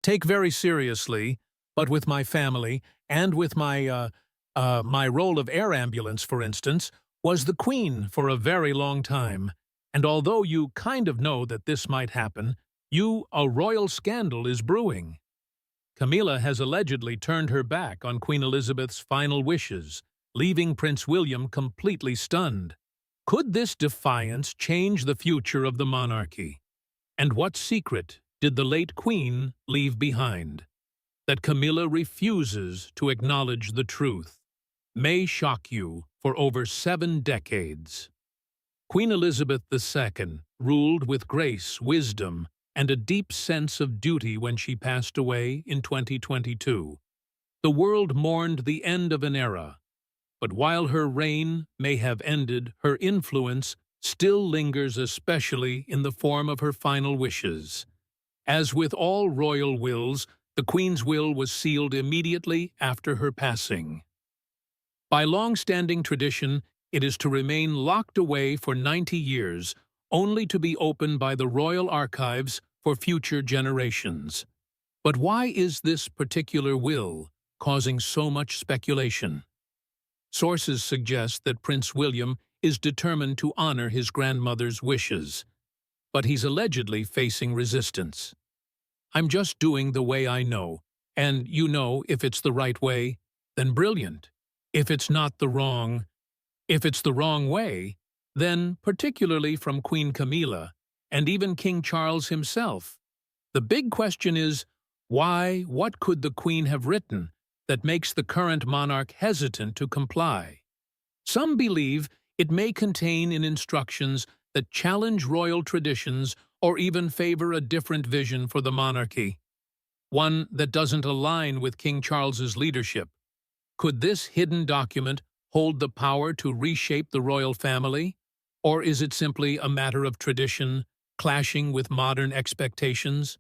take very seriously, but with my family and with my role of air ambulance, for instance, was the Queen for a very long time. And although you kind of know that this might happen, a royal scandal is brewing. Camilla has allegedly turned her back on Queen Elizabeth's final wishes, leaving Prince William completely stunned. Could this defiance change the future of the monarchy? And what secret did the late Queen leave behind? That Camilla refuses to acknowledge the truth may shock you for over 7 decades. Queen Elizabeth II ruled with grace, wisdom, and a deep sense of duty when she passed away in 2022. The world mourned the end of an era, but while her reign may have ended, her influence still lingers, especially in the form of her final wishes. As with all royal wills, the Queen's will was sealed immediately after her passing. By long-standing tradition, it is to remain locked away for 90 years, only to be opened by the royal archives for future generations. But why is this particular will causing so much speculation? Sources suggest that Prince William is determined to honor his grandmother's wishes, but he's allegedly facing resistance. "I'm just doing the way I know, and if it's the right way, then brilliant. If it's the wrong way, then, particularly from Queen Camilla, and even King Charles himself, the big question is, what could the Queen have written that makes the current monarch hesitant to comply? Some believe it may contain instructions that challenge royal traditions or even favor a different vision for the monarchy, one that doesn't align with King Charles's leadership. Could this hidden document hold the power to reshape the royal family, or is it simply a matter of tradition clashing with modern expectations?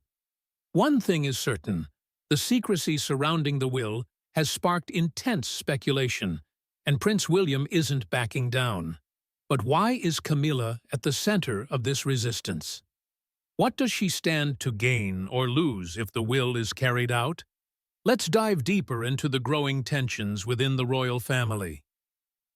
One thing is certain: the secrecy surrounding the will has sparked intense speculation, and Prince William isn't backing down. But why is Camilla at the center of this resistance? What does she stand to gain or lose if the will is carried out? Let's dive deeper into the growing tensions within the royal family.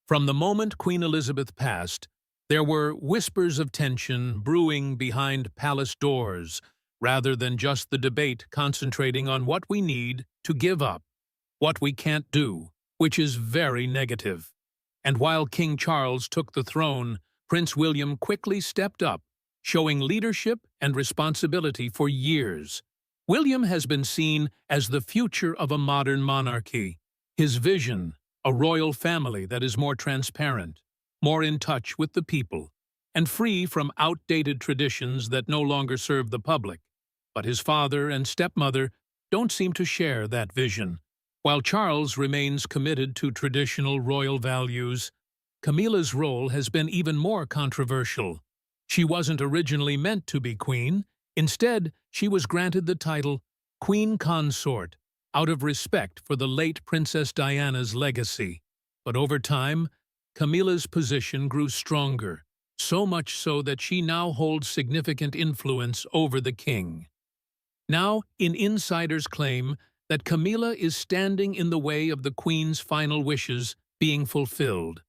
From the moment Queen Elizabeth passed, there were whispers of tension brewing behind palace doors, rather than just the debate concentrating on what we need to give up, what we can't do, which is very negative. And while King Charles took the throne, Prince William quickly stepped up, showing leadership and responsibility for years. William has been seen as the future of a modern monarchy. His vision, a royal family that is more transparent, more in touch with the people, and free from outdated traditions that no longer serve the public. But his father and stepmother don't seem to share that vision. While Charles remains committed to traditional royal values, Camilla's role has been even more controversial. She wasn't originally meant to be queen. Instead, she was granted the title Queen Consort out of respect for the late Princess Diana's legacy. But over time, Camilla's position grew stronger, so much so that she now holds significant influence over the king. Now, insiders claim that Camilla is standing in the way of the Queen's final wishes being fulfilled.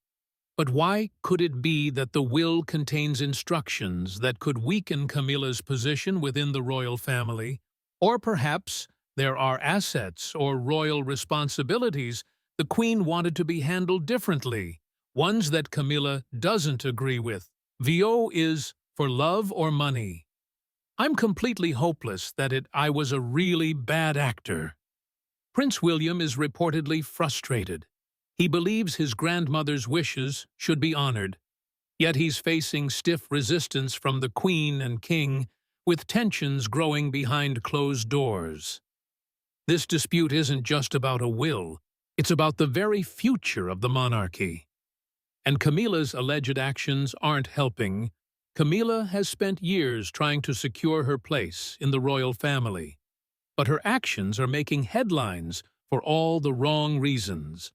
But why could it be that the will contains instructions that could weaken Camilla's position within the royal family? Or perhaps there are assets or royal responsibilities the Queen wanted to be handled differently, ones that Camilla doesn't agree with. VO is for love or money. I'm completely hopeless that I was a really bad actor. Prince William is reportedly frustrated. He believes his grandmother's wishes should be honored, yet he's facing stiff resistance from the Queen and King, with tensions growing behind closed doors. This dispute isn't just about a will, it's about the very future of the monarchy. And Camilla's alleged actions aren't helping. Camilla has spent years trying to secure her place in the royal family, but her actions are making headlines for all the wrong reasons.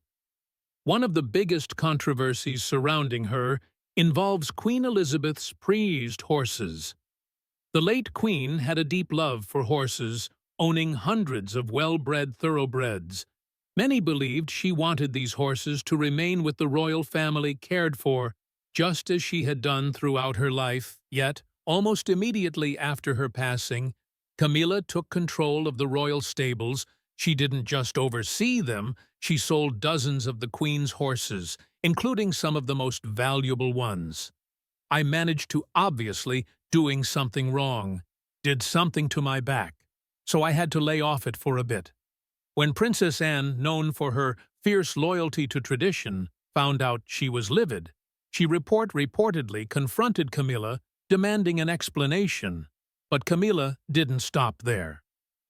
One of the biggest controversies surrounding her involves Queen Elizabeth's prized horses. The late Queen had a deep love for horses, owning hundreds of well-bred thoroughbreds. Many believed she wanted these horses to remain with the royal family cared for, just as she had done throughout her life. Yet, almost immediately after her passing, Camilla took control of the royal stables. She didn't just oversee them, she sold dozens of the Queen's horses, including some of the most valuable ones. I managed to obviously doing something wrong, did something to my back, so I had to lay off it for a bit. When Princess Anne, known for her fierce loyalty to tradition, found out she was livid, she reportedly confronted Camilla, demanding an explanation. But Camilla didn't stop there.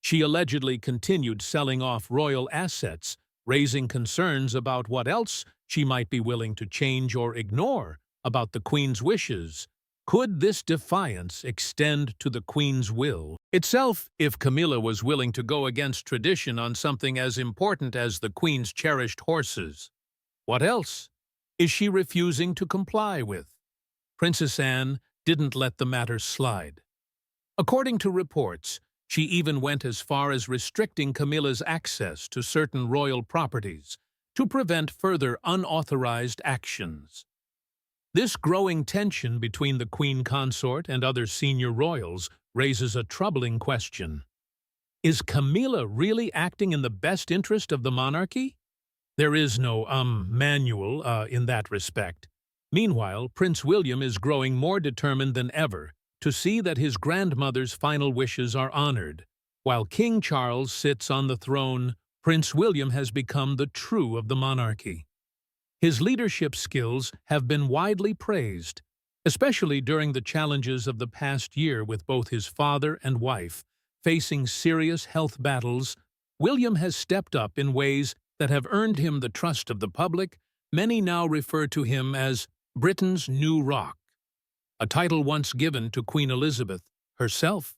She allegedly continued selling off royal assets, raising concerns about what else she might be willing to change or ignore about the Queen's wishes. Could this defiance extend to the Queen's will itself if Camilla was willing to go against tradition on something as important as the Queen's cherished horses? What else is she refusing to comply with? Princess Anne didn't let the matter slide. According to reports, she even went as far as restricting Camilla's access to certain royal properties to prevent further unauthorized actions. This growing tension between the Queen consort and other senior royals raises a troubling question. Is Camilla really acting in the best interest of the monarchy? There is no manual in that respect. Meanwhile, Prince William is growing more determined than ever to see that his grandmother's final wishes are honored. While King Charles sits on the throne, Prince William has become the true of the monarchy. His leadership skills have been widely praised, especially during the challenges of the past year with both his father and wife. Facing serious health battles, William has stepped up in ways that have earned him the trust of the public. Many now refer to him as Britain's New Rock, a title once given to Queen Elizabeth herself.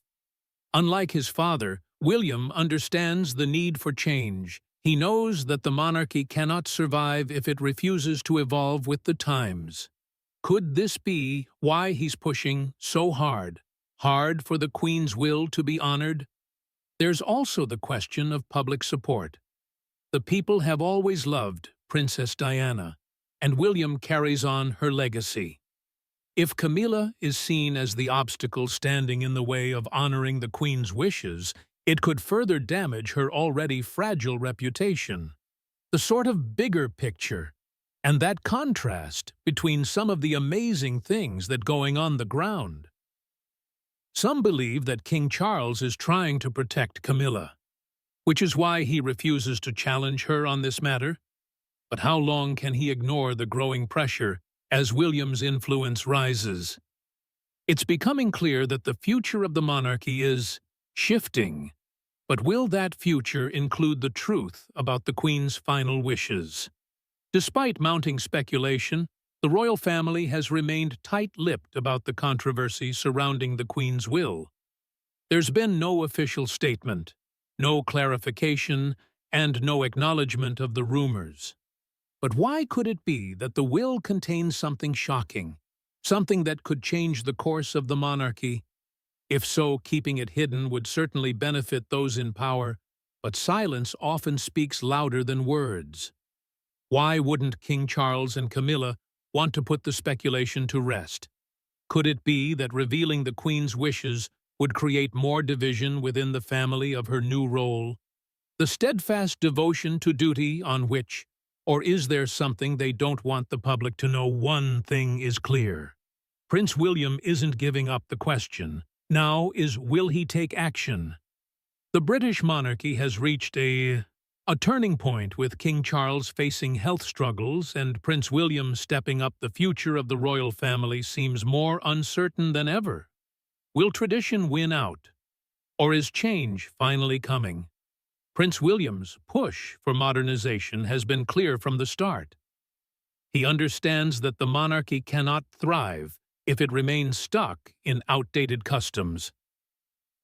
Unlike his father, William understands the need for change. He knows that the monarchy cannot survive if it refuses to evolve with the times. Could this be why he's pushing so hard for the Queen's will to be honored? There's also the question of public support. The people have always loved Princess Diana, and William carries on her legacy. If Camilla is seen as the obstacle standing in the way of honoring the Queen's wishes, it could further damage her already fragile reputation. The sort of bigger picture, and that contrast between some of the amazing things that are going on the ground. Some believe that King Charles is trying to protect Camilla, which is why he refuses to challenge her on this matter. But how long can he ignore the growing pressure as William's influence rises? It's becoming clear that the future of the monarchy is shifting. But will that future include the truth about the Queen's final wishes? Despite mounting speculation, the royal family has remained tight-lipped about the controversy surrounding the Queen's will. There's been no official statement, no clarification, and no acknowledgement of the rumors. But why could it be that the will contains something shocking, something that could change the course of the monarchy? If so, keeping it hidden would certainly benefit those in power, but silence often speaks louder than words. Why wouldn't King Charles and Camilla want to put the speculation to rest? Could it be that revealing the Queen's wishes would create more division within the family of her new role? The steadfast devotion to duty on which, or is there something they don't want the public to know? One thing is clear. Prince William isn't giving up the question. Now is, will he take action? The British monarchy has reached a turning point, with King Charles facing health struggles and Prince William stepping up. The future of the royal family seems more uncertain than ever. Will tradition win out? Or is change finally coming? Prince William's push for modernization has been clear from the start. He understands that the monarchy cannot thrive if it remains stuck in outdated customs.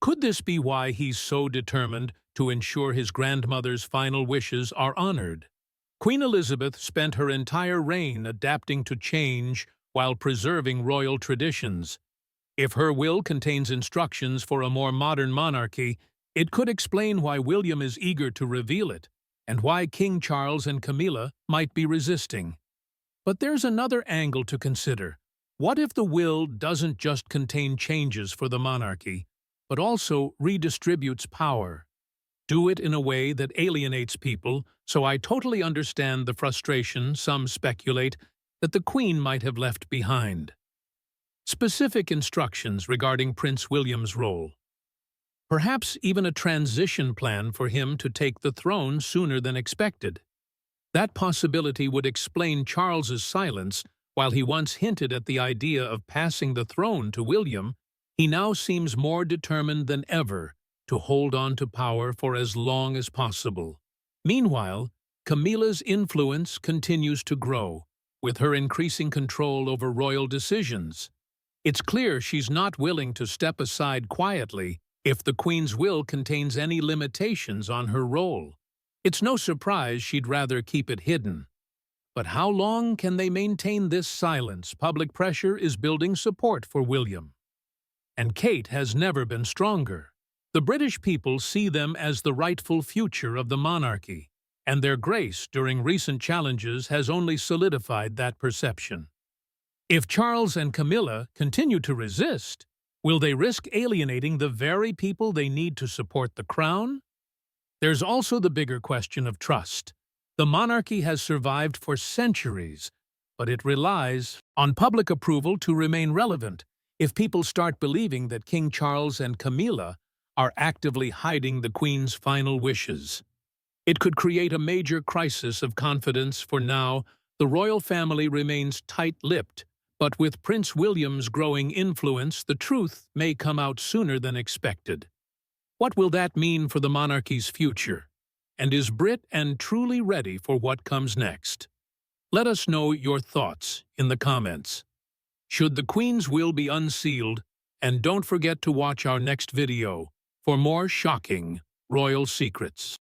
Could this be why he's so determined to ensure his grandmother's final wishes are honored? Queen Elizabeth spent her entire reign adapting to change while preserving royal traditions. If her will contains instructions for a more modern monarchy, It could explain why William is eager to reveal it, and why King Charles and Camilla might be resisting. But there's another angle to consider. What if the will doesn't just contain changes for the monarchy, but also redistributes power? Do it in a way that alienates people, so I totally understand the frustration some speculate that the Queen might have left behind. Specific instructions regarding Prince William's role. Perhaps even a transition plan for him to take the throne sooner than expected. That possibility would explain Charles's silence. While he once hinted at the idea of passing the throne to William, he now seems more determined than ever to hold on to power for as long as possible. Meanwhile, Camilla's influence continues to grow, with her increasing control over royal decisions. It's clear she's not willing to step aside quietly if the Queen's will contains any limitations on her role. It's no surprise she'd rather keep it hidden. But how long can they maintain this silence? Public pressure is building support for William. And Kate has never been stronger. The British people see them as the rightful future of the monarchy, and their grace during recent challenges has only solidified that perception. If Charles and Camilla continue to resist, will they risk alienating the very people they need to support the crown? There's also the bigger question of trust. The monarchy has survived for centuries, but it relies on public approval to remain relevant. If people start believing that King Charles and Camilla are actively hiding the Queen's final wishes, it could create a major crisis of confidence. For now, the royal family remains tight-lipped, but with Prince William's growing influence, the truth may come out sooner than expected. What will that mean for the monarchy's future? And is Britain truly ready for what comes next? Let us know your thoughts in the comments. Should the Queen's will be unsealed? And don't forget to watch our next video for more shocking royal secrets.